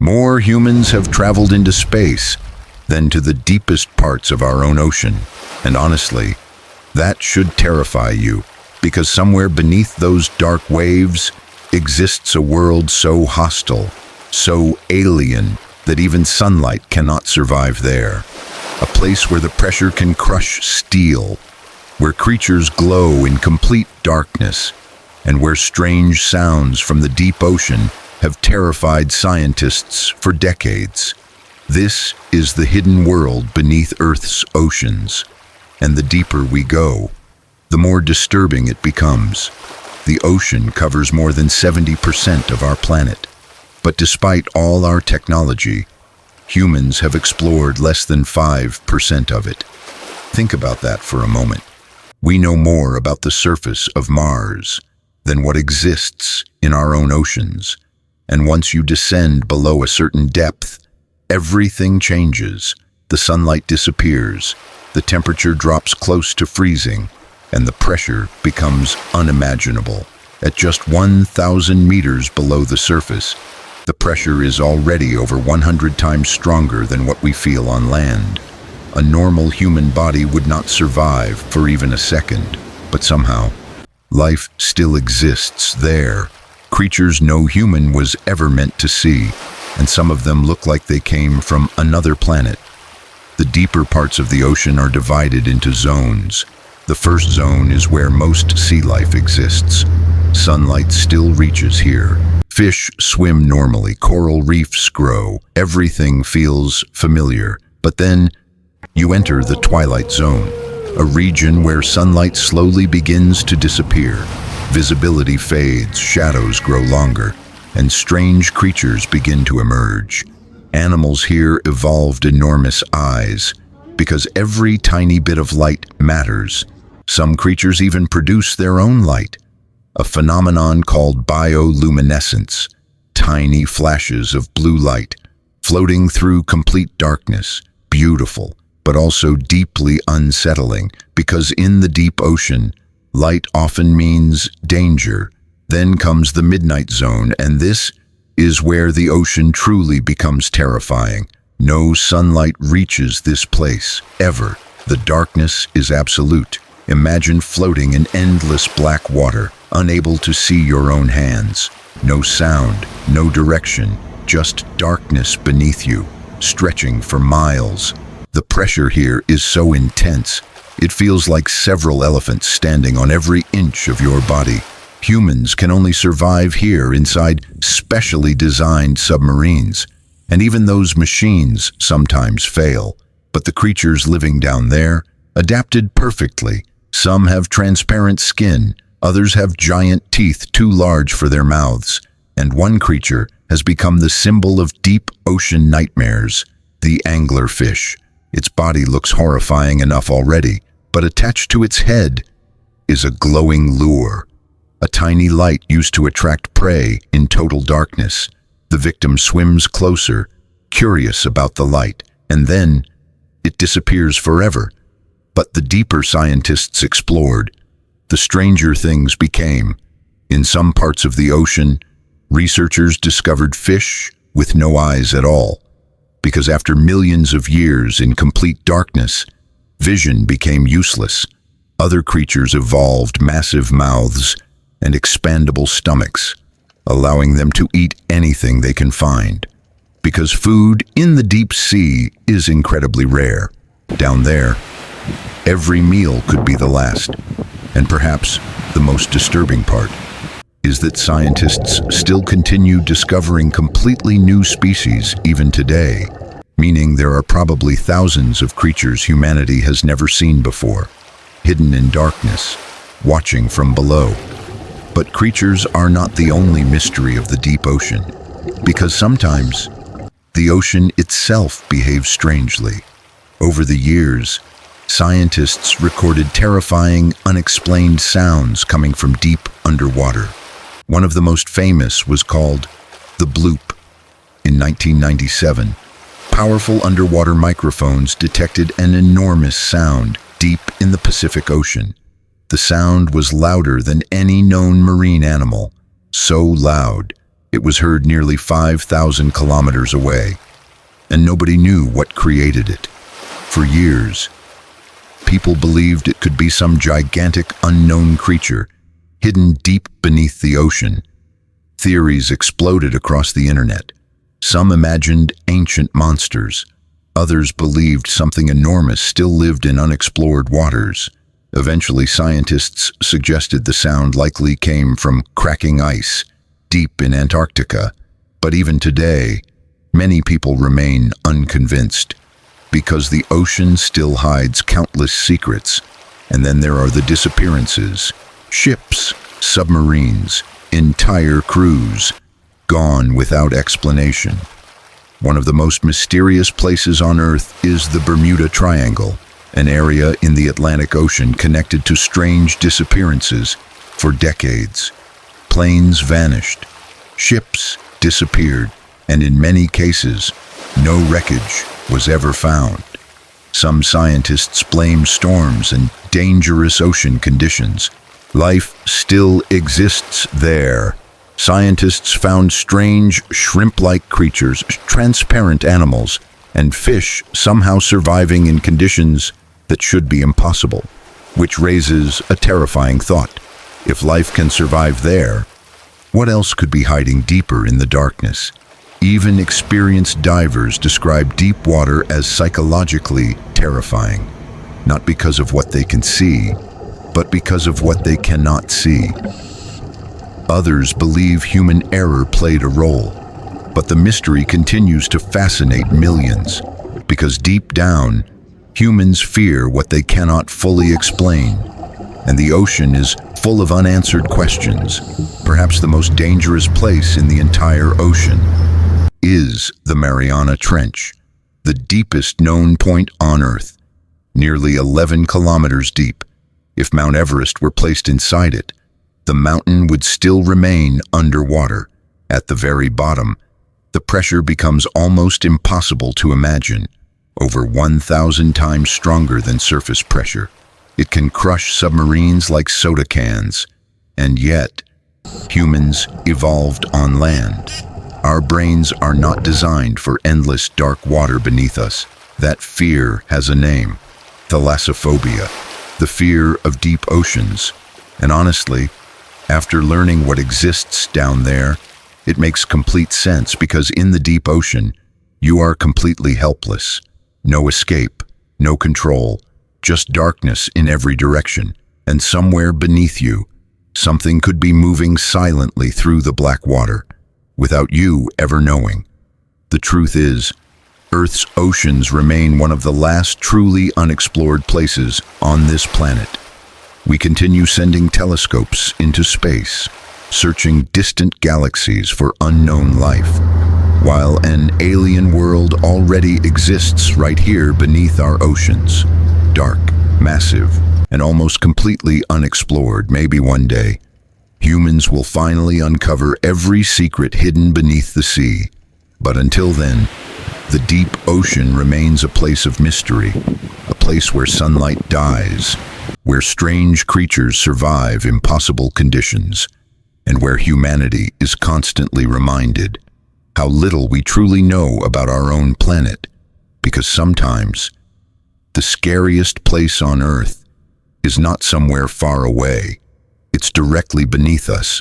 More humans have traveled into space than to the deepest parts of our own ocean. And honestly, that should terrify you, because somewhere beneath those dark waves exists a world so hostile, so alien, that even sunlight cannot survive there. A place where the pressure can crush steel, where creatures glow in complete darkness, and where strange sounds from the deep ocean have terrified scientists for decades. This is the hidden world beneath Earth's oceans, and the deeper we go, the more disturbing it becomes. The ocean covers more than 70% of our planet, but despite all our technology, humans have explored less than 5% of it. Think about that for a moment. We know more about the surface of Mars than what exists in our own oceans. And once you descend below a certain depth, everything changes. The sunlight disappears, the temperature drops close to freezing, and the pressure becomes unimaginable. At just 1,000 meters below the surface, the pressure is already over 100 times stronger than what we feel on land. A normal human body would not survive for even a second, but somehow, life still exists there. Creatures no human was ever meant to see, and some of them look like they came from another planet. The deeper parts of the ocean are divided into zones. The first zone is where most sea life exists. Sunlight still reaches here. Fish swim normally, coral reefs grow, everything feels familiar. But then, you enter the twilight zone, a region where sunlight slowly begins to disappear. Visibility fades, shadows grow longer, and strange creatures begin to emerge. Animals here evolved enormous eyes, because every tiny bit of light matters. Some creatures even produce their own light, a phenomenon called bioluminescence, tiny flashes of blue light, floating through complete darkness. Beautiful, but also deeply unsettling, because in the deep ocean, light often means danger. Then comes the midnight zone, and this is where the ocean truly becomes terrifying. No sunlight reaches this place, ever. The darkness is absolute. Imagine floating in endless black water, unable to see your own hands. No sound, no direction, just darkness beneath you, stretching for miles. The pressure here is so intense, it feels like several elephants standing on every inch of your body. Humans can only survive here inside specially designed submarines, and even those machines sometimes fail. But the creatures living down there adapted perfectly. Some have transparent skin, others have giant teeth too large for their mouths, and one creature has become the symbol of deep ocean nightmares, the anglerfish. Its body looks horrifying enough already, but attached to its head is a glowing lure, a tiny light used to attract prey in total darkness. The victim swims closer, curious about the light, and then it disappears forever. But the deeper scientists explored, the stranger things became. In some parts of the ocean, researchers discovered fish with no eyes at all, because after millions of years in complete darkness, vision became useless. Other creatures evolved massive mouths and expandable stomachs, allowing them to eat anything they can find. Because food in the deep sea is incredibly rare. Down there, every meal could be the last. And perhaps the most disturbing part is that scientists still continue discovering completely new species even today, meaning there are probably thousands of creatures humanity has never seen before, hidden in darkness, watching from below. But creatures are not the only mystery of the deep ocean, because sometimes the ocean itself behaves strangely. Over the years, scientists recorded terrifying, unexplained sounds coming from deep underwater. One of the most famous was called the Bloop. In 1997, powerful underwater microphones detected an enormous sound deep in the Pacific Ocean. The sound was louder than any known marine animal, so loud It was heard nearly 5,000 kilometers away, and nobody knew what created it. For years, people believed it could be some gigantic unknown creature hidden deep beneath the ocean. Theories exploded across the internet. Some imagined ancient monsters. Others believed something enormous still lived in unexplored waters. Eventually, scientists suggested the sound likely came from cracking ice deep in Antarctica. But even today, many people remain unconvinced because the ocean still hides countless secrets. And then there are the disappearances. Ships, submarines, entire crews, gone without explanation. One of the most mysterious places on Earth is the Bermuda Triangle, an area in the Atlantic Ocean connected to strange disappearances for decades. Planes vanished, ships disappeared, and in many cases, no wreckage was ever found. Some scientists blame storms and dangerous ocean conditions. Life still exists there. Scientists found strange shrimp-like creatures, transparent animals, and fish somehow surviving in conditions that should be impossible, which raises a terrifying thought. If life can survive there, what else could be hiding deeper in the darkness? Even experienced divers describe deep water as psychologically terrifying, not because of what they can see, but because of what they cannot see. Others believe human error played a role, but the mystery continues to fascinate millions, because deep down, humans fear what they cannot fully explain, and the ocean is full of unanswered questions. Perhaps the most dangerous place in the entire ocean is the Mariana Trench, the deepest known point on Earth, nearly 11 kilometers deep. If Mount Everest were placed inside it, the mountain would still remain underwater. At the very bottom, the pressure becomes almost impossible to imagine, over 1,000 times stronger than surface pressure. It can crush submarines like soda cans, and yet, humans evolved on land. Our brains are not designed for endless dark water beneath us. That fear has a name: thalassophobia, the fear of deep oceans. And honestly, after learning what exists down there, it makes complete sense, because in the deep ocean, you are completely helpless. No escape, no control, just darkness in every direction. And somewhere beneath you, something could be moving silently through the black water, without you ever knowing. The truth is, Earth's oceans remain one of the last truly unexplored places on this planet. We continue sending telescopes into space, searching distant galaxies for unknown life, while an alien world already exists right here beneath our oceans. Dark, massive, and almost completely unexplored. Maybe one day, humans will finally uncover every secret hidden beneath the sea. But until then, the deep ocean remains a place of mystery, a place where sunlight dies, where strange creatures survive impossible conditions, and where humanity is constantly reminded how little we truly know about our own planet. Because sometimes, the scariest place on Earth is not somewhere far away. It's directly beneath us,